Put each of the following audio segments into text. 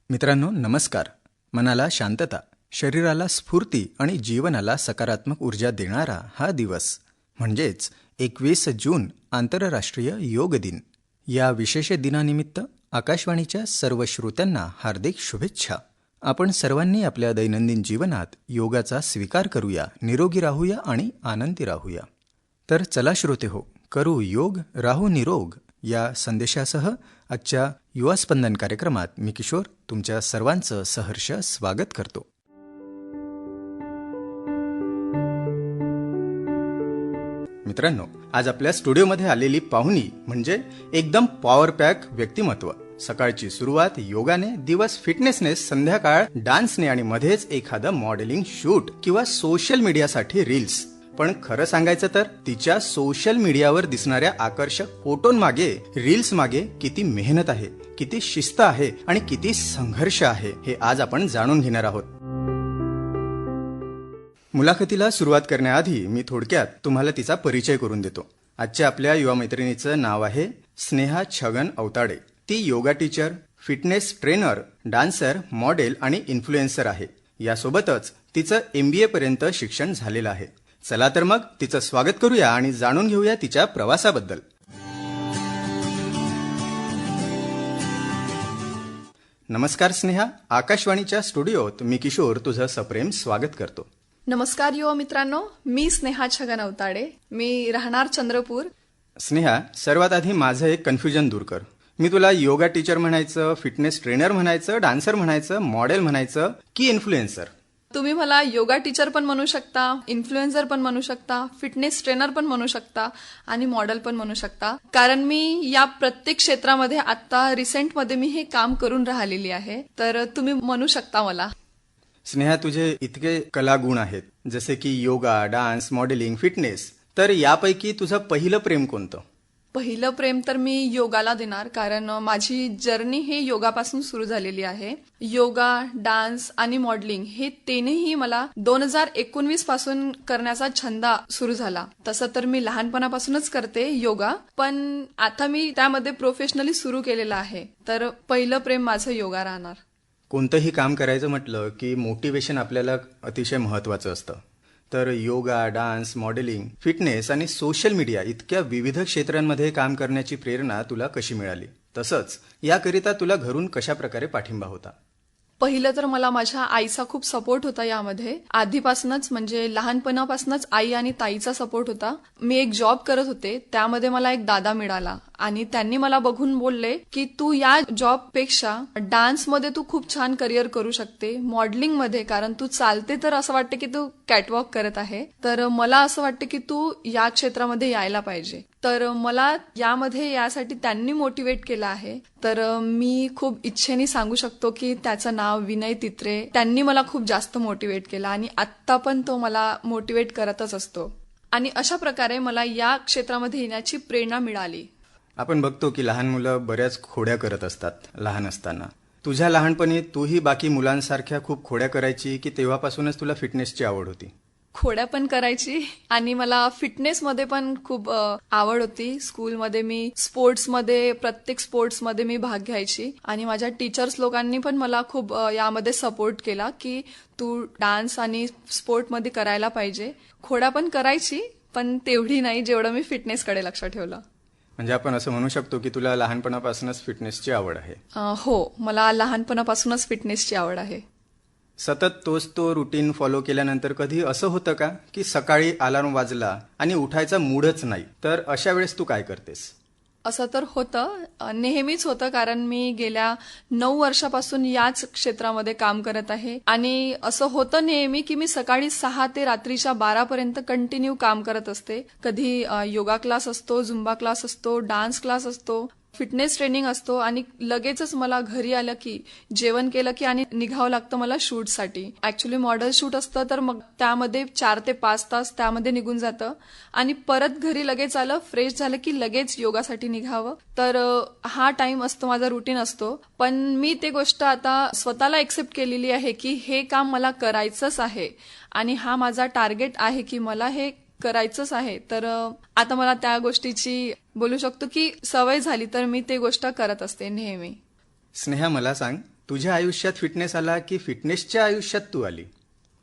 मित्रांनो नमस्कार. मनाला शांतता, शरीराला स्फूर्ती आणि जीवनाला सकारात्मक ऊर्जा देणारा हा दिवस म्हणजेच 21 जून आंतरराष्ट्रीय योग दिन. या विशेष दिनानिमित्त आकाशवाणीच्या सर्व श्रोत्यांना हार्दिक शुभेच्छा. आपण सर्वांनी आपल्या दैनंदिन जीवनात योगाचा स्वीकार करूया, निरोगी राहूया आणि आनंदी राहूया. तर चला श्रोतेहो, करू योग, राहू निरोग या संदेशासह आजच्या युवा स्पंदन कार्यक्रमात मी किशोर तुमच्या सर्वांचं सहर्ष स्वागत करतो. मित्रांनो, आज आपल्या स्टुडिओमध्ये आलेली पाहुणी म्हणजे एकदम पॉवर पॅक व्यक्तिमत्व. सकाळची सुरुवात योगाने, दिवस फिटनेसने, संध्याकाळ डान्सने आणि मध्येच एखादं मॉडेलिंग शूट किंवा सोशल मीडियासाठी रील्स. पण खरं सांगायचं तर तिच्या सोशल मीडियावर दिसणाऱ्या आकर्षक फोटोंमागे, रील्स मागे किती मेहनत आहे, किती शिस्त आहे आणि किती संघर्ष आहे हे आज आपण जाणून घेणार आहोत. मुलाखतीला सुरुवात करण्याआधी मी थोडक्यात तुम्हाला तिचा परिचय करून देतो. आजच्या आपल्या युवा मैत्रिणीचं नाव आहे स्नेहा छगन अवताडे. ती yoga teacher, fitness trainer, dancer, model आणि इन्फ्लुएन्सर आहे. यासोबतच तिचं MBA पर्यंत शिक्षण झालेलं आहे. चला तर मग तिचं स्वागत करूया आणि जाणून घेऊया तिच्या प्रवासाबद्दल. नमस्कार स्नेहा, आकाशवाणीच्या स्टुडिओत मी किशोर तुझं सप्रेम स्वागत करतो. नमस्कार युवा मित्रांनो, मी स्नेहा छगन अवताडे. मी राहणार चंद्रपूर. स्नेहा, सर्वात आधी माझं एक कन्फ्युजन दूर कर. मी तुला योगा टीचर म्हणायचं, फिटनेस ट्रेनर म्हणायचं, डान्सर म्हणायचं, मॉडेल म्हणायचं की इन्फ्लुएन्सर? तुम्ही मला योगा टीचर पण म्हणू शकता, इन्फ्लुएन्सर पण म्हणू शकता, फिटनेस ट्रेनर पण म्हणू शकता आणि मॉडेल पण म्हणू शकता. कारण मी या प्रत्येक क्षेत्रामध्ये आता रिसेंटमध्ये मी हे काम करून राहिलेली आहे, तर तुम्ही म्हणू शकता मला. स्नेहा, तुझे इतके कलागुण आहेत, जसे की योगा, डान्स, मॉडेलिंग, फिटनेस. तर यापैकी तुझं पहिलं प्रेम कोणतं? पहिलं प्रेम तर मी योगाला देणार, कारण माझी जर्नी हे योगापासून सुरू झालेली आहे. योगा, डान्स आणि मॉडेलिंग हे तीनही मला 2019 पासून करण्याचा छंद सुरू झाला. तसं तर मी लहानपणापासूनच करते योगा, पण आता मी त्यामध्ये प्रोफेशनली सुरू केलेलं आहे. तर पहिलं प्रेम माझं योगा राहणार. कोणतंही काम करायचं म्हटलं की मोटिवेशन आपल्याला अतिशय महत्त्वाचं असतं. तर योगा, डान्स, मॉडेलिंग, फिटनेस आणि सोशल मीडिया इतक्या विविध क्षेत्रांमध्ये काम करण्याची प्रेरणा तुला कशी मिळाली? तसंच याकरिता तुला घरून कशा प्रकारे पाठिंबा होता? पहिलं तर मला माझ्या आईचा खूप सपोर्ट होता यामध्ये. आधीपासूनच म्हणजे लहानपणापासूनच आई आणि ताईचा सपोर्ट होता. मी एक जॉब करत होते, त्यामध्ये मला एक दादा मिळाला आणि त्यांनी मला बघून बोलले की तू या जॉबपेक्षा डान्समध्ये तू खूप छान करिअर करू शकते, मॉडेलिंगमध्ये, कारण तू चालते तर असं वाटते की तू कॅटवॉक करत आहे, तर मला असं वाटतं की तू या क्षेत्रामध्ये यायला पाहिजे. तर मला यामध्ये यासाठी त्यांनी मोटिवेट केलं आहे. तर मी खूप इच्छेने सांगू शकतो की त्याचं नाव विनय तित्रे. त्यांनी मला खूप जास्त मोटिवेट केलं आणि आत्ता पण तो मला मोटिवेट करतच असतो. आणि अशा प्रकारे मला या क्षेत्रामध्ये येण्याची प्रेरणा मिळाली. आपण बघतो की लहान मुलं बऱ्याच खोड्या करत असतात लहान असताना. तुझ्या लहानपणी तूही बाकी मुलांसारख्या खूप खोड्या करायची की तेव्हापासूनच तुला फिटनेसची आवड होती? खोड्या पण करायची आणि मला फिटनेसमध्ये पण खूप आवड होती. स्कूलमध्ये मी स्पोर्ट्समध्ये, प्रत्येक स्पोर्ट्समध्ये मी भाग घ्यायची आणि माझ्या टीचर्स लोकांनी पण मला खूप यामध्ये सपोर्ट केला की तू डान्स आणि स्पोर्टमध्ये करायला पाहिजे. खोड्या पण करायची, पण तेवढी नाही जेवढं मी फिटनेसकडे लक्ष ठेवलं. म्हणजे आपण असं म्हणू शकतो की तुला लहानपणापासूनच फिटनेसची आवड आहे? हो, मला लहानपणापासूनच फिटनेसची आवड आहे. सतत तो रुटीन फॉलो केल्यानंतर कधी असं होतं का की सकाळी अलार्म वाजला आणि उठायचा मूडच नाही, तर अशा वेळेस तू काय करतेस? असं तर होतं, नेहमीच होतं, कारण मी गेल्या 9 वर्षापासून याच क्षेत्रामध्ये काम करत आहे आणि असं होतं नेहमी की मी सकाळी 6 ते रात्रीच्या 12 पर्यंत कंटिन्यू काम करत असते. कधी योगा क्लास असतो, झुंबा क्लास असतो, डान्स क्लास असतो, फिटनेस ट्रेनिंग असतो आणि लगेचच मला घरी आलं की जेवण केलं की आणि निघावं लागतं मला शूटसाठी. ऍक्च्युली मॉडेल शूट असतं, तर मग त्यामध्ये 4 ते 5 तास त्यामध्ये निघून जातं आणि परत घरी लगेच आलं, फ्रेश झालं की लगेच योगासाठी निघावं. तर हा टाइम असतो, माझा रुटीन असतो. पण मी ते गोष्ट आता स्वतःला एक्सेप्ट केलेली आहे की हे काम मला करायचंच आहे आणि हा माझा टार्गेट आहे की मला हे करायचंच आहे. तर आता मला त्या गोष्टीची बोलू शकतो की सवय झाली, तर मी ते गोष्ट करत असते नेहमी. स्नेहा, मला सांग, तुझ्या आयुष्यात फिटनेस आला की फिटनेसच्या आयुष्यात तू आली?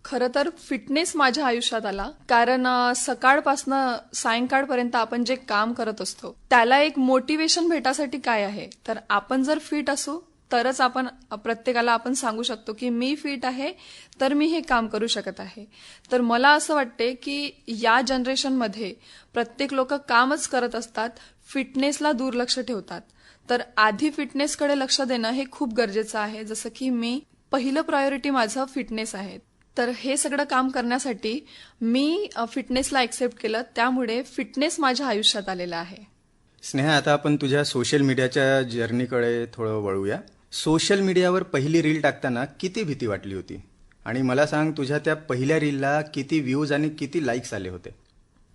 खरं तर फिटनेस माझ्या आयुष्यात आला कारण सकाळपासनं सायंकाळपर्यंत आपण जे काम करत असतो त्याला एक मोटिवेशन भेटासाठी काय आहे, तर आपण जर फिट असू तरच आपण प्रत्येकाला आपण सांगू शकतो की मी फिट आहे तर मी हे काम करू शकत आहे. तर मला असं वाटते की या जनरेशनमध्ये प्रत्येक लोक कामच करत असतात, फिटनेसला दुर्लक्ष ठेवतात. तर आधी फिटनेसकडे लक्ष देणं हे खूप गरजेचं आहे. जसं की मी पहिलं प्रायोरिटी माझं फिटनेस आहे. तर हे सगळं काम करण्यासाठी मी फिटनेसला एक्सेप्ट केलं, त्यामुळे फिटनेस माझ्या आयुष्यात आलेला आहे. स्नेहा, आता आपण तुझ्या सोशल मीडियाच्या जर्नीकडे थोडं वळूया. सोशल मीडियावर पहिली रील टाकताना किती भीती वाटली होती? आणि मला सांग, तुझ्या त्या पहिल्या रीलला किती व्ह्यूज आणि किती लाईक्स आले होते?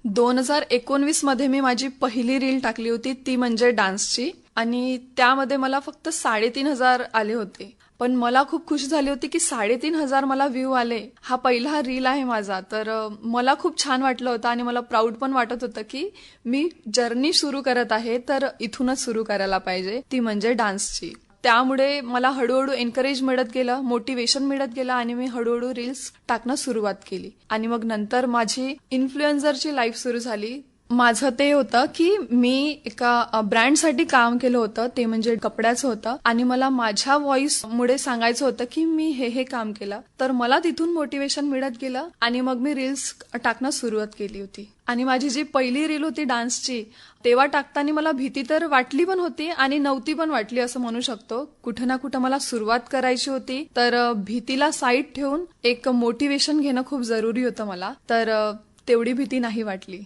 2019 मध्ये मी माझी पहिली रील टाकली होती, ती म्हणजे डान्सची, आणि त्यामध्ये मला फक्त 3,500 आले होते. पण मला खूप खुशी झाली होती की 3,500 मला व्ह्यू आले. हा पहिला रील आहे माझा, तर मला खूप छान वाटलं होतं आणि मला प्राऊड पण वाटत होतं की मी जर्नी सुरू करत आहे तर इथूनच सुरू करायला पाहिजे, ती म्हणजे डान्सची. त्यामुळे मला हळूहळू एनकरेज मिळत गेलं, मोटिवेशन मिळत गेलं आणि मी हळूहळू रील्स टाकणं सुरुवात केली. आणि मग नंतर माझी इन्फ्लुएन्सरची लाईफ सुरू झाली. माझं ते होतं की मी एका ब्रँडसाठी काम केलं होतं, ते म्हणजे कपड्याचं होतं, आणि मला माझ्या व्हॉइसमुळे सांगायचं होतं की मी हे काम केलं. तर मला तिथून मोटिवेशन मिळत गेलं आणि मग मी रील्स टाकणं सुरुवात केली होती. आणि माझी जी पहिली रील होती डान्सची, तेव्हा टाकताना मला भीती तर वाटली पण होती आणि नव्हती पण वाटली असं म्हणू शकतो. कुठं ना कुठं मला सुरुवात करायची होती, तर भीतीला साईड ठेवून एक मोटिवेशन घेणं खूप जरुरी होतं मला. तर तेवढी भीती नाही वाटली.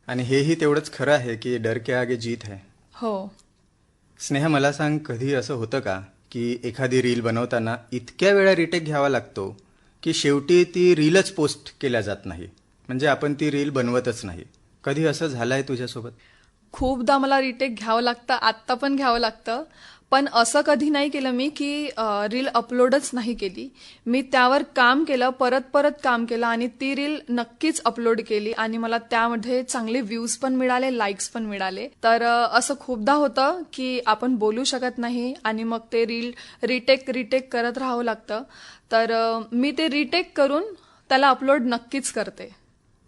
आणि हेही तेवढंच खरं आहे की डर के आगे जीत है. हो. स्नेहा, मला सांग, कधी असं होतं का की एखादी रील बनवताना इतक्या वेळा रिटेक घ्यावा लागतो की शेवटी ती रीलच पोस्ट केल्या जात नाही, म्हणजे आपण ती रील बनवतच नाही? कधी असं झालंय तुझ्यासोबत? खूपदा मला रिटेक घ्यावं लागतं, आत्ता पण घ्यावं लागतं. पण असं कधी नाही केलं मी की रील अपलोडच नाही केली. मी त्यावर काम केलं, परत परत काम केलं आणि ती रील नक्कीच अपलोड केली आणि मला त्यामध्ये चांगले व्ह्यूज पण मिळाले, लाईक्स पण मिळाले. तर असं खूपदा होतं की आपण बोलू शकत नाही आणि मग ते रील रिटेक करत राहावं लागतं. तर मी ते रिटेक करून त्याला अपलोड नक्कीच करते.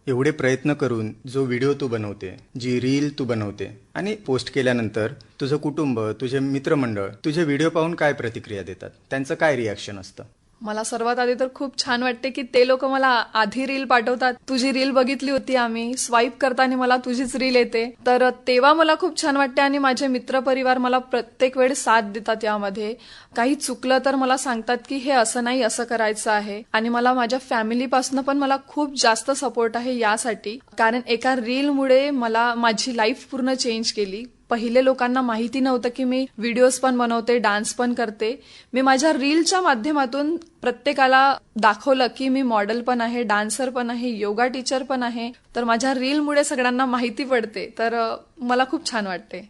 एवढे प्रयत्न करून जो व्हिडिओ तू बनवते, जी रील तू बनवते आणि पोस्ट केल्यानंतर तुझं कुटुंब, तुझे मित्रमंडळ तुझे व्हिडिओ पाहून काय प्रतिक्रिया देतात? त्यांचं काय रिॲक्शन असतं? मला सर्वात आधी तर खूप छान वाटते की ते लोक मला आधी रील पाठवतात, तुझी रील बघितली होती आम्ही, स्वाईप करताना मला तुझीच रील येते. तर तेव्हा मला खूप छान वाटते आणि माझे मित्रपरिवार मला प्रत्येक वेळेस साथ देतात. यामध्ये काही चुकलं तर मला सांगतात की हे असं नाही, असं करायचं आहे. आणि मला माझ्या फॅमिलीपासून पण मला खूप जास्त सपोर्ट आहे यासाठी, कारण एका रीलमुळे मला माझी लाईफ पूर्ण चेंज केली. पहिले लोकांना माहिती नव्हतं की मी व्हिडिओज पण बनवते, डान्स पण करते. मी माझ्या रीलच्या माध्यमातून प्रत्येकाला दाखवलं की मी मॉडेल पण आहे, डान्सर पण आहे, योगा टीचर पण आहे. तर माझ्या रीलमुळे सगळ्यांना माहिती पडते, तर मला खूप छान वाटते.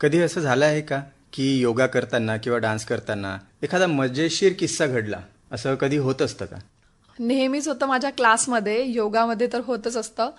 कधी असं झालं आहे का की योगा करताना किंवा डान्स करताना एखादा मजेशीर किस्सा घडला, असं कधी होत असतं का? नेहमीच होतं माझ्या क्लासमध्ये, योगामध्ये तर होतच असतं.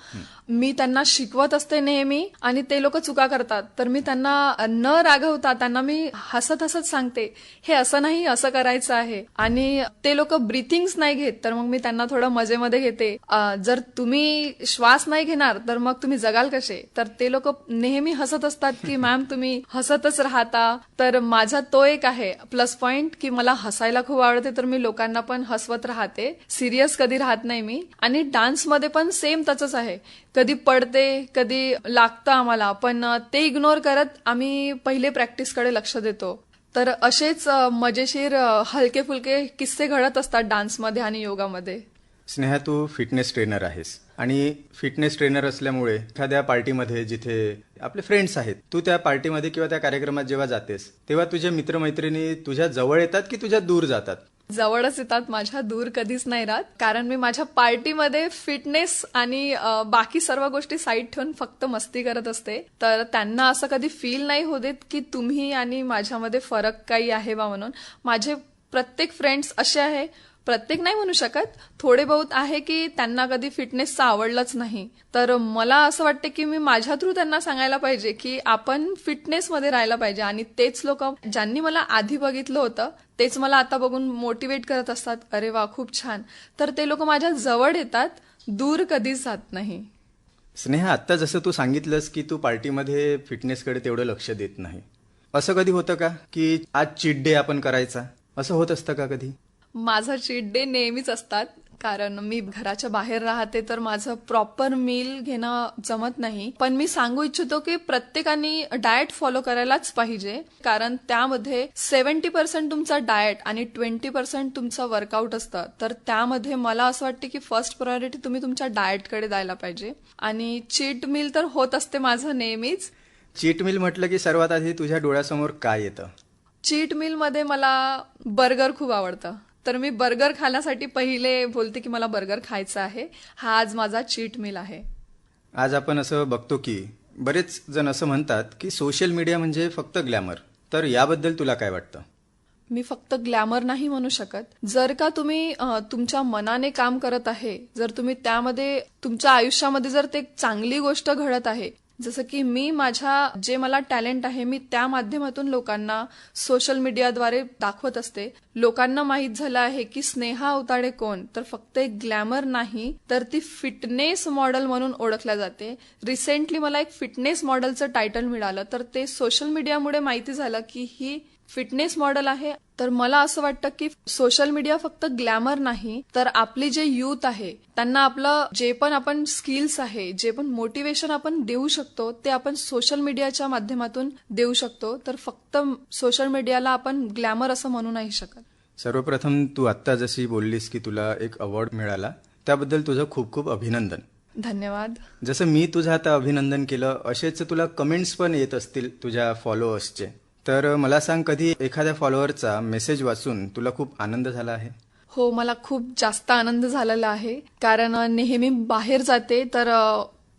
मी त्यांना शिकवत असते नेहमी आणि ते लोक चुका करतात, तर मी त्यांना न रागवता त्यांना मी हसत हसत सांगते, हे असं नाही, असं करायचं आहे. आणि ते लोक ब्रीथिंग्स नाही घेत, तर मग मी त्यांना थोडं मजेमध्ये घेते. जर तुम्ही श्वास नाही घेणार तर मग तुम्ही जगाल कसे? तर ते लोक नेहमी हसत असतात की मॅम तुम्ही हसतच राहता. तर माझा तो एक आहे प्लस पॉइंट की मला हसायला खूप आवडते, तर मी लोकांना पण हसवत राहते, सिरियस कधी राहत नाही मी. आणि डान्समध्ये पण सेम तसंच आहे, कधी पडते, कधी लागतं आम्हाला, पण ते इग्नोर करत आम्ही पहिले प्रॅक्टिसकडे लक्ष देतो. तर असेच मजेशीर हलके फुलके किस्से घडत असतात डान्समध्ये आणि योगामध्ये. स्नेहा, तू फिटनेस ट्रेनर आहेस आणि फिटनेस ट्रेनर असल्यामुळे एखाद्या पार्टीमध्ये जिथे आपले फ्रेंड्स आहेत, तू त्या पार्टीमध्ये किंवा त्या कार्यक्रमात जेव्हा जातेस तेव्हा तुझे मित्रमैत्रिणी तुझ्या जवळ येतात की तुझ्या दूर जातात? जवळच येतात, माझ्या दूर कधीच नाही राहत. कारण मी माझ्या पार्टीमध्ये फिटनेस आणि बाकी सर्व गोष्टी साईड ठेवून फक्त मस्ती करत असते. तर त्यांना असं कधी फील नाही होत की तुम्ही आणि माझ्यामध्ये फरक काही आहे बा म्हणून. माझे प्रत्येक फ्रेंड्स असे आहे, प्रत्येक नाही म्हणू शकत, थोडे बहुत आहे की त्यांना कधी फिटनेसचं आवडलंच नाही. तर मला असं वाटतं की मी माझ्या थ्रू त्यांना सांगायला पाहिजे की आपण फिटनेसमध्ये राहायला पाहिजे. आणि तेच लोक ज्यांनी मला आधी बघितलं होतं तेच मला आता बघून मोटिवेट करत असतात, अरे वा खूप छान. तर ते लोक माझ्या जवळ येतात, दूर कधीच जात नाही. स्नेहा, आत्ता जसं तू सांगितलंस की तू पार्टीमध्ये फिटनेसकडे तेवढं लक्ष देत नाही, असं कधी होतं का की आज चीट डे आपण करायचा, असं होत असतं का कधी? माझा चीट डे नेहमीच असतात, कारण मी घराच्या बाहेर राहते तर माझं प्रॉपर मील घेणं जमत नाही. पण मी सांगू इच्छितो की प्रत्येकाने डाएट फॉलो करायलाच पाहिजे, कारण त्यामध्ये 70% तुमचा डाएट आणि 20% तुमचं वर्कआउट असतं. तर त्यामध्ये मला असं वाटतं की फर्स्ट प्रायोरिटी तुम्ही तुमच्या डाएटकडे द्यायला पाहिजे. आणि चीट मील तर होत असते माझं नेहमीच. चीट मील म्हटलं की सर्वात आधी तुझ्या डोळ्यासमोर काय येतं? चीट मीलमध्ये मला बर्गर खूप आवडतं, तर मी बर्गर खाण्यासाठी पहिले बोलते की मला बर्गर खायचं आहे. हा आज माझा चीट मील आहे. आज आपण असं बघतो की बरेच जण असं म्हणतात की सोशल मीडिया म्हणजे फक्त ग्लॅमर, तर याबद्दल तुला काय वाटतं? मी फक्त ग्लॅमर नाही म्हणू शकत. जर का तुम्ही तुमच्या मनाने काम करत आहे, जर तुम्ही त्यामध्ये तुमच्या आयुष्यामध्ये जर ते चांगली गोष्ट घडत आहे, जसं की मी माझ्या जे मला टॅलेंट आहे मी त्या माध्यमातून लोकांना सोशल मीडियाद्वारे दाखवत असते. लोकांना माहीत झालं आहे की स्नेहा अवताडे कोण, तर फक्त एक ग्लॅमर नाही तर ती फिटनेस मॉडेल म्हणून ओळखल्या जाते. रिसेंटली मला एक फिटनेस मॉडेलचं टायटल मिळालं, तर ते सोशल मीडियामुळे माहिती झालं की ही फिटनेस मॉडेल आहे. तर मला असं वाटतं की सोशल मीडिया फक्त ग्लॅमर नाही, तर आपली जे यूथ आहे त्यांना आपलं जे पण आपण स्किल्स आहे, जे पण मोटिवेशन आपण देऊ शकतो ते आपण सोशल मीडियाच्या माध्यमातून देऊ शकतो. तर फक्त सोशल मीडियाला आपण ग्लॅमर असं म्हणू नाही शकत. सर्वप्रथम तू आत्ता जशी बोललीस की तुला एक अवॉर्ड मिळाला, त्याबद्दल तुझं खूप खूप अभिनंदन. धन्यवाद. जसं मी तुझं आता अभिनंदन केलं, असेच तुला कमेंट्स पण येत असतील तुझ्या फॉलोअर्सचे. तर मला सांग, कधी एखाद्या फॉलोअरचा मेसेज वाचून तुला खूप आनंद झाला आहे? हो, मला खूप जास्त आनंद झालेला आहे, कारण नेहमी बाहेर जाते तर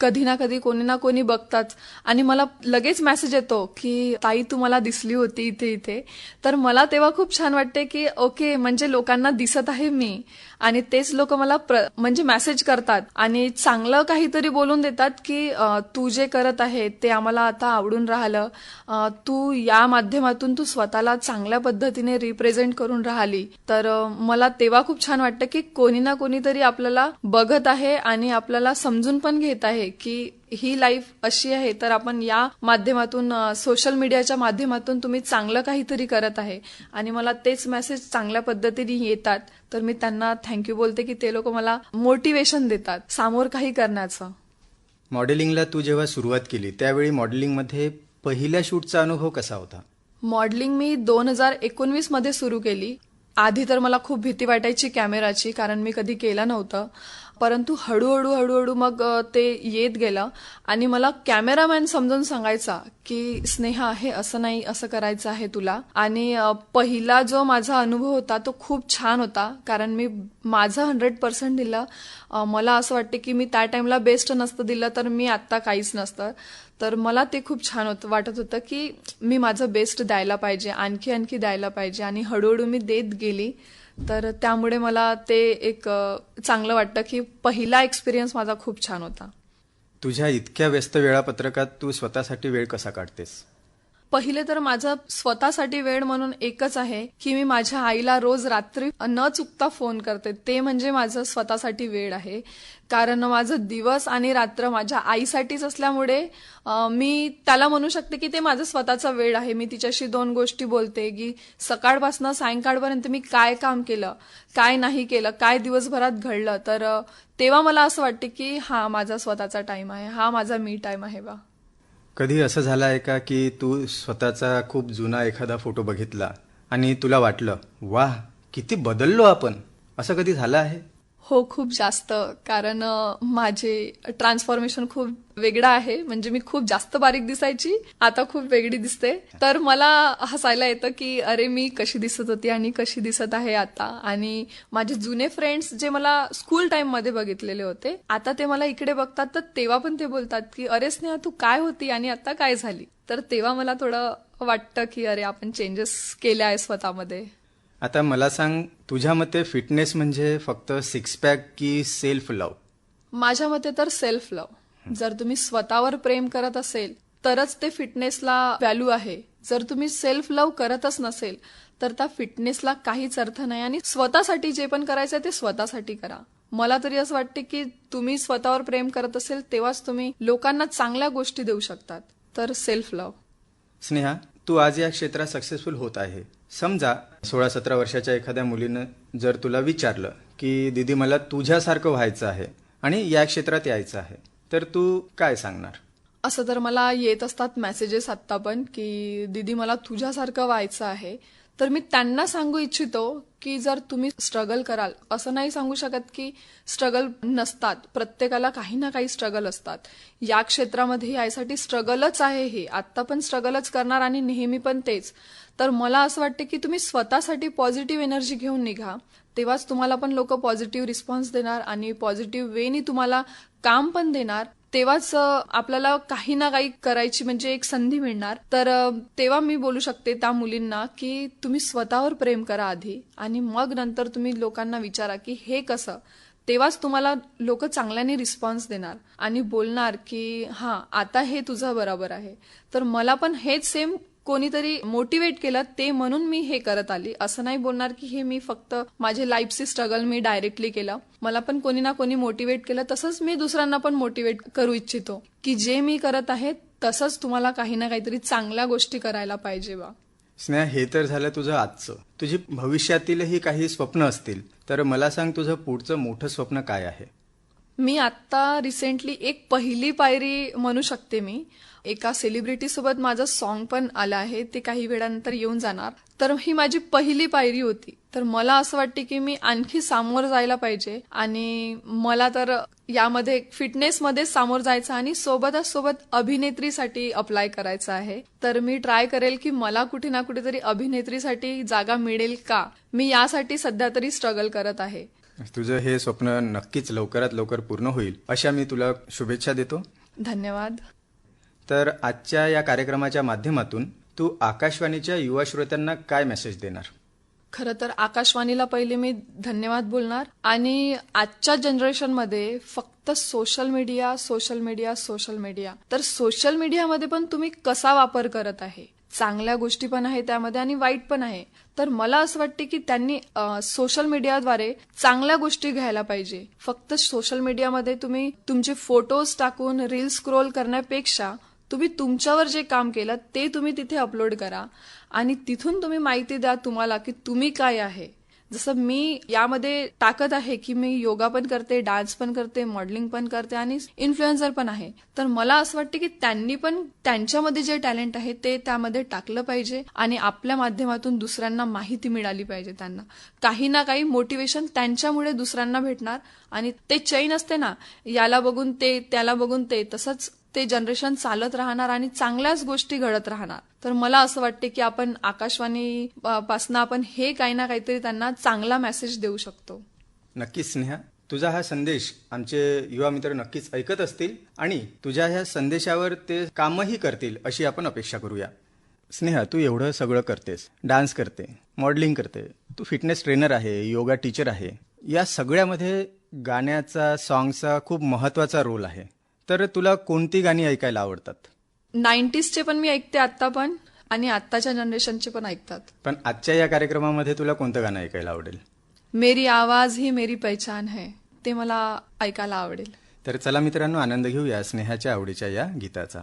कधी ना कधी कोणी ना कोणी बघताच आणि मला लगेच मेसेज येतो की ताई तू मला दिसली होती इथे इथे. तर मला तेव्हा खूप छान वाटते की ओके, म्हणजे लोकांना दिसत आहे मी आणि तेच लोक मला म्हणजे मेसेज करतात आणि चांगलं काहीतरी बोलून देतात की तू जे करत आहे ते आम्हाला आता आवडून राहिलं, तू या माध्यमातून तू स्वतःला चांगल्या पद्धतीने रिप्रेझेंट करून राहिली. तर मला तेव्हा खूप छान वाटतं की कोणी ना कोणीतरी आपल्याला बघत आहे आणि आपल्याला समजून पण घेत आहे की ही लाईफ अशी आहे. तर आपण या माध्यमातून सोशल मीडियाच्या माध्यमातून तुम्ही चांगलं काहीतरी करत आहे आणि मला तेच मेसेज चांगल्या पद्धतीने येतात. तर मी त्यांना थँक्यू बोलते की ते लोक मला मोटिवेशन देतात समोर काही करण्याचं. मॉडेलिंगला तू जेव्हा सुरुवात केली त्यावेळी मॉडेलिंगमध्ये पहिल्या शूटचा अनुभव कसा होता? मॉडेलिंग मी 2019 मध्ये सुरू केली. आधी तर मला खूप भीती वाटायची कॅमेराची, कारण मी कधी केलं नव्हतं. परंतु हळूहळू मग ते येत गेलं आणि मला कॅमेरामॅन समजून सांगायचा की स्नेहा हे असं नाही, असं करायचं आहे तुला. आणि पहिला जो माझा अनुभव होता तो खूप छान होता, कारण मी माझं 100% दिलं. मला असं वाटतं की मी त्या टाइमला बेस्ट नसतं दिलं तर मी आत्ता काहीच नसतं. तर मला ते खूप छान वाटत होतं की मी माझं बेस्ट द्यायला पाहिजे, आणखी द्यायला पाहिजे. आणि हळूहळू मी देत गेली. तर त्यामुळे मला ते एक चांगलं वाटतं की पहिला एक्सपिरियन्स माझा खूप छान होता. तुझ्या इतक्या व्यस्त वेळापत्रकात तू स्वतःसाठी वेळ कसा काढतेस? पहिले तर माझं स्वतःसाठी वेळ म्हणून एकच आहे की मी माझ्या आईला रोज रात्री न चुकता फोन करते. ते म्हणजे माझं स्वतःसाठी वेळ आहे, कारण माझं दिवस आणि रात्र माझ्या आईसाठीच असल्यामुळे मी त्याला म्हणू शकते की ते माझं स्वतःचा वेळ आहे. मी तिच्याशी 2 गोष्टी बोलते की सकाळपासून सायंकाळपर्यंत मी काय काम केलं, काय नाही केलं, काय दिवसभरात घडलं. तर तेव्हा मला असं वाटते की हा माझा स्वतःचा टाइम आहे, हा माझा मी टाइम आहे बा. कधी असं झालं आहे का की तू स्वतःचा खूप जुना एखादा फोटो बघितला आणि तुला वाटलं, वाह किती बदललो आपण, असं कधी झालं आहे? हो, खूप जास्त. कारण माझे ट्रान्सफॉर्मेशन खूप वेगळं आहे. म्हणजे मी खूप जास्त बारीक दिसायची, आता खूप वेगळी दिसते. तर मला हसायला येतं की अरे मी कशी दिसत होती आणि कशी दिसत आहे आता. आणि माझे जुने फ्रेंड्स जे मला स्कूल टाइम मध्ये बघितलेले होते, आता ते मला इकडे बघतात तर तेव्हा पण ते बोलतात की अरे स्नेहा तू काय होती आणि आता काय झाली. तर तेव्हा मला थोडं वाटतं की अरे आपण चेंजेस केले आहे स्वतःमध्ये. आता मला सांग, तुझ्या मते फिटनेस म्हणजे फक्त सिक्स पॅक की सेल्फ लव्ह? माझ्या मते तर सेल्फ लव्ह. जर तुम्ही स्वतःवर प्रेम करत असेल तरच ते फिटनेसला व्हॅल्यू आहे. जर तुम्ही सेल्फ लव्ह करतच नसेल तर त्या फिटनेसला काहीच अर्थ नाही. आणि स्वतःसाठी जे पण करायचं ते स्वतःसाठी करा. मला तरी असं वाटते की तुम्ही स्वतःवर प्रेम करत असेल तेव्हाच तुम्ही लोकांना चांगल्या गोष्टी देऊ शकतात. तर सेल्फ लव्ह. स्नेहा, तू आज या क्षेत्रात सक्सेसफुल होत आहे. समजा 16-17 वर्षाच्या एखाद्या मुलीनं जर तुला विचारलं की दीदी मला तुझ्यासारखं व्हायचं आहे आणि या क्षेत्रात यायचं आहे, तर तू काय सांगणार? असं तर मला येत असतात मेसेजेस आत्ता पण की दीदी मला तुझ्यासारखं व्हायचं आहे. तर मी त्यांना सांगू इच्छितो की जर तुम्ही स्ट्रगल कराल, असं नाही सांगू शकत की स्ट्रगल नसतात. प्रत्येकाला काही ना काही स्ट्रगल असतात. या क्षेत्रामध्ये यासाठी स्ट्रगलच आहे. हे आत्ता पण स्ट्रगलच करणार आणि नेहमी पण तेच. तर मला असं वाटतं की तुम्ही स्वतःसाठी पॉझिटिव्ह एनर्जी घेऊन निघा. तेव्हाच तुम्हाला पण लोक पॉझिटिव्ह रिस्पॉन्स देणार आणि पॉझिटिव्ह वेनी तुम्हाला काम पण देणार. तेव्हाच आपल्याला काही ना काही करायची म्हणजे एक संधी मिळणार. तर तेव्हा मी बोलू शकते त्या मुलींना की तुम्ही स्वतःवर प्रेम करा आधी आणि मग नंतर तुम्ही लोकांना विचारा की हे कसं. तेव्हाच तुम्हाला लोक चांगल्याने रिस्पॉन्स देणार आणि बोलणार की हां आता हे तुझं बरोबर आहे. तर मला पण हेच सेम कोणीतरी मोटिवेट केलं ते म्हणून मी हे करत आली. असं नाही बोलणार की हे मी फक्त माझे लाईफचे स्ट्रगल मी डायरेक्टली केलं. मला पण कोणी ना कोणी मोटिवेट केलं. तसंच मी दुसऱ्यांना पण मोटिवेट करू इच्छितो की जे मी करत आहे तसंच तुम्हाला काही ना काहीतरी चांगल्या गोष्टी करायला पाहिजे बा. स्नेहा, हे तर झालं तुझं आजचं. तुझी भविष्यातीलही काही स्वप्न असतील, तर मला सांग तुझं पुढचं मोठं स्वप्न काय आहे? मी आत्ता रिसेंटली एक पहिली पायरी म्हणू शकते. मी एका सेलिब्रिटी सोबत माझं सॉन्ग पण आलं आहे. ते काही वेळानंतर येऊन जाणार. तर ही माझी पहिली पायरी होती. तर मला असं वाटते की मी आणखी सामोरं जायला पाहिजे आणि मला तर यामध्ये फिटनेसमध्ये सामोरं जायचं आणि सोबतच सोबत अभिनेत्रीसाठी अप्लाय करायचं आहे. तर मी ट्राय करेल की मला कुठे ना कुठेतरी अभिनेत्रीसाठी जागा मिळेल का. मी यासाठी सध्या तरी स्ट्रगल करत आहे. तुझं हे स्वप्न नक्कीच लवकरात लवकर पूर्ण होईल, अशा मी तुला शुभेच्छा देतो. धन्यवाद. तर आजच्या या कार्यक्रमाच्या माध्यमातून तू आकाशवाणीच्या युवा श्रोत्यांना काय मेसेज देणार? खरं तर आकाशवाणीला पहिले मी धन्यवाद बोलणार. आणि आजच्या जनरेशनमध्ये फक्त social media social media social media. तर सोशल मीडियामध्ये पण तुम्ही कसा वापर करत आहे. चांगल्या गोष्टी पण आहे त्यामध्ये आणि वाईट पण आहे. तर मला असं वाटते की त्यांनी सोशल मीडियाद्वारे चांगल्या गोष्टी घ्यायला पाहिजे. फक्त सोशल मीडियामध्ये तुम्ही तुमचे फोटोज टाकून रील स्क्रोल करण्यापेक्षा तुम्ही तुमच्यावर जे काम केलं ते तुम्ही तिथे अपलोड करा आणि तिथून तुम्ही माहिती द्या तुम्हाला की तुम्ही काय आहे. जसं मी यामध्ये टाकत आहे की मी योगा पण करते, डान्स पण करते, मॉडेलिंग पण करते आणि इन्फ्लुएन्सर पण आहे. तर मला असं वाटतं की त्यांनी पण त्यांच्यामध्ये जे टॅलेंट आहे ते त्यामध्ये टाकलं पाहिजे आणि आपल्या माध्यमातून दुसऱ्यांना माहिती मिळाली पाहिजे. त्यांना काही ना काही मोटिवेशन त्यांच्यामुळे दुसऱ्यांना भेटणार आणि ते चैन असते ना, याला बघून ते त्याला बघून ते, तसंच ते जनरेशन चालत राहणार आणि चांगल्याच गोष्टी घडत राहणार. तर मला असं वाटते की आपण आकाशवाणी पासून आपण हे काही ना काहीतरी त्यांना चांगला मेसेज देऊ शकतो. नक्कीच स्नेहा, तुझा हा संदेश आमचे युवा मित्र नक्कीच ऐकत असतील आणि तुझ्या ह्या संदेशावर ते कामही करतील अशी आपण अपेक्षा करूया. स्नेहा, तू एवढं सगळं करतेस, डान्स करते, मॉडेलिंग करते, तू फिटनेस ट्रेनर आहे, योगा टीचर आहे. या सगळ्यामध्ये गाण्याचा, सॉंगचा खूप महत्त्वाचा रोल आहे. तर तुला कोणती गाणी ऐकायला आवडतात? 90sचे पण मी ऐकते आत्ता पण आणि आत्ताच्या जनरेशनचे पण ऐकतात. पण आजच्या या कार्यक्रमामध्ये तुला कोणतं गाणं ऐकायला आवडेल? मेरी आवाज ही मेरी पहचान है, ते मला ऐकायला आवडेल. तर चला मित्रांनो, आनंद घेऊया स्नेहाच्या आवडीच्या या गीताचा.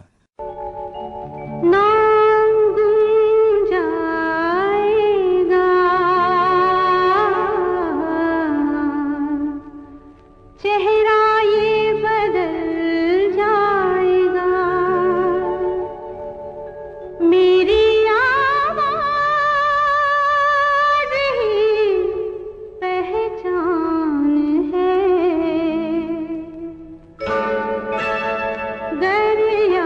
दरिया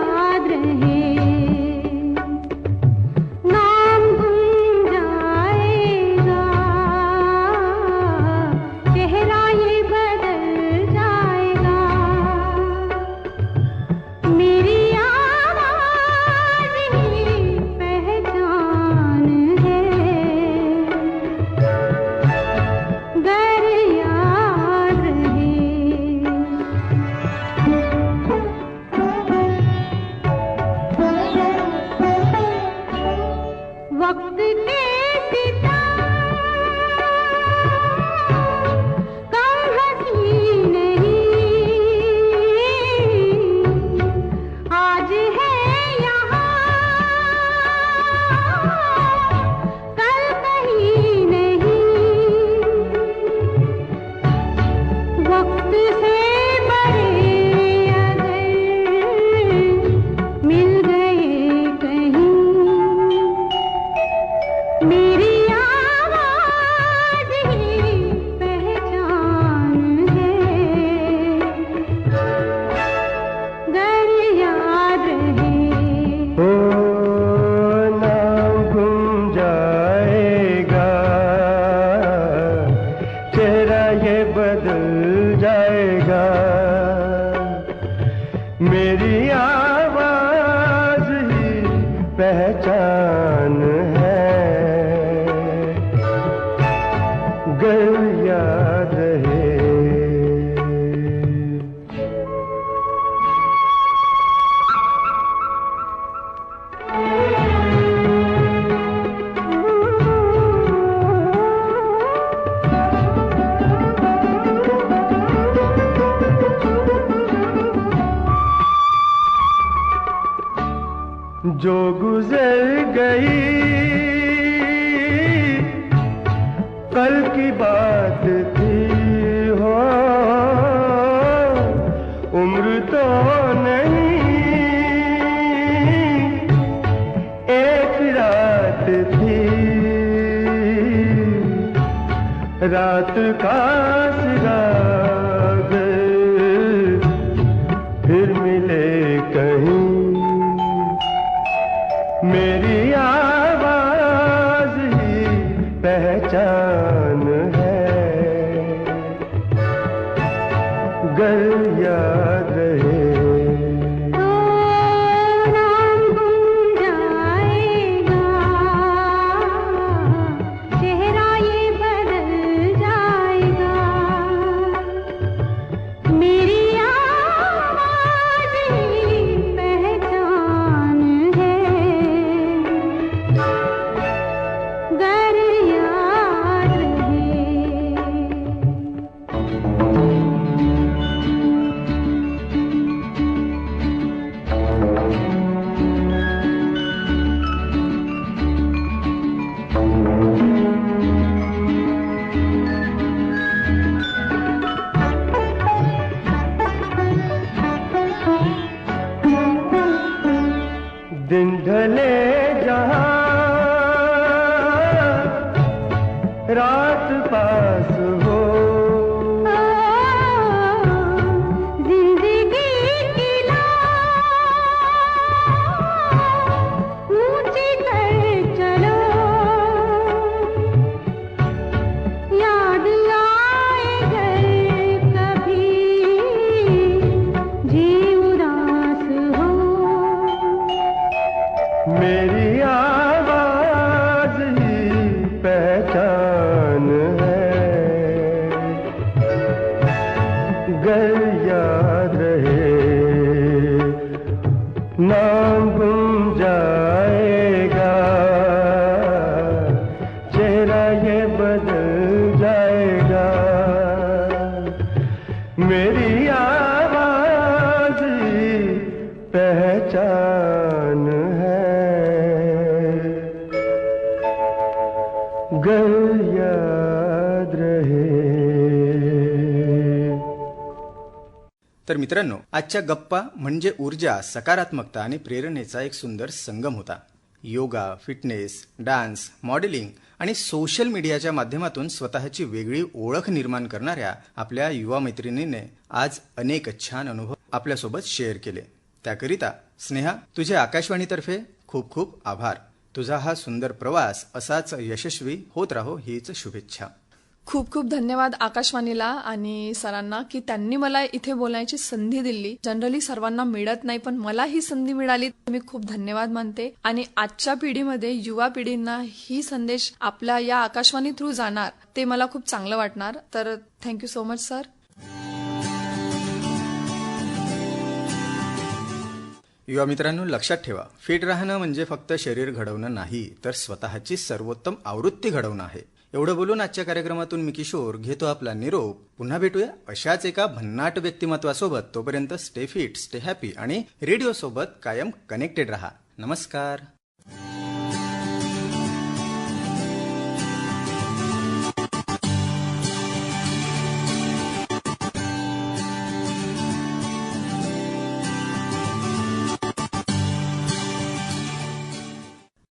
जो गुजर गई कल की बात थी हो, उम्र तो नहीं एक रात थी, रात का सिराग फिर मिले कहीं, मेरी आवाज ही पहचान है, गर याद रहे दिन ढले जहां रात पास हो, जिंदगी की ऊंची कर चलो, याद आए घर कभी जी उदास हो, मेरी आवाज ही पहचान है, गर याद रहे नाम गुम जाएगा, चेहरा ये बदल जाएगा, मेरी आवाज ही पहचान गर याद रहे. तर मित्रांनो, आजच्या गप्पा म्हणजे ऊर्जा, सकारात्मकता आणि प्रेरणेचा एक सुंदर संगम होता. योगा, फिटनेस, डान्स, मॉडेलिंग आणि सोशल मीडियाच्या माध्यमातून स्वतःची वेगळी ओळख निर्माण करणाऱ्या आपल्या युवा मैत्रिणीने आज अनेक छान अनुभव आपल्यासोबत शेअर केले. त्याकरिता स्नेहा, तुझे आकाशवाणीतर्फे खूप खूप आभार. तुझा हा सुंदर प्रवास असाच यशस्वी होत राहो हीच शुभेच्छा. खूप खूप धन्यवाद आकाशवाणीला आणि सरांना की त्यांनी मला इथे बोलायची संधी दिली. जनरली सर्वांना मिळत नाही, पण मला ही संधी मिळाली. मी खूप धन्यवाद मानते. आणि आजच्या पिढीमध्ये युवा पिढींना ही संदेश आपल्या या आकाशवाणी थ्रू जाणार ते मला खूप चांगलं वाटणार. तर थँक्यू सो मच सर. युवा मित्रांनो, लक्षात ठेवा, फिट राहणं म्हणजे फक्त शरीर घडवणं नाही, तर स्वतःची सर्वोत्तम आवृत्ती घडवणं आहे. एवढं बोलून आजच्या कार्यक्रमातून मी किशोर घेतो आपला निरोप. पुन्हा भेटूया अशाच एका भन्नाट व्यक्तिमत्वासोबत. तोपर्यंत स्टे फिट, स्टे हॅपी आणि रेडिओ सोबत कायम कनेक्टेड रहा. नमस्कार.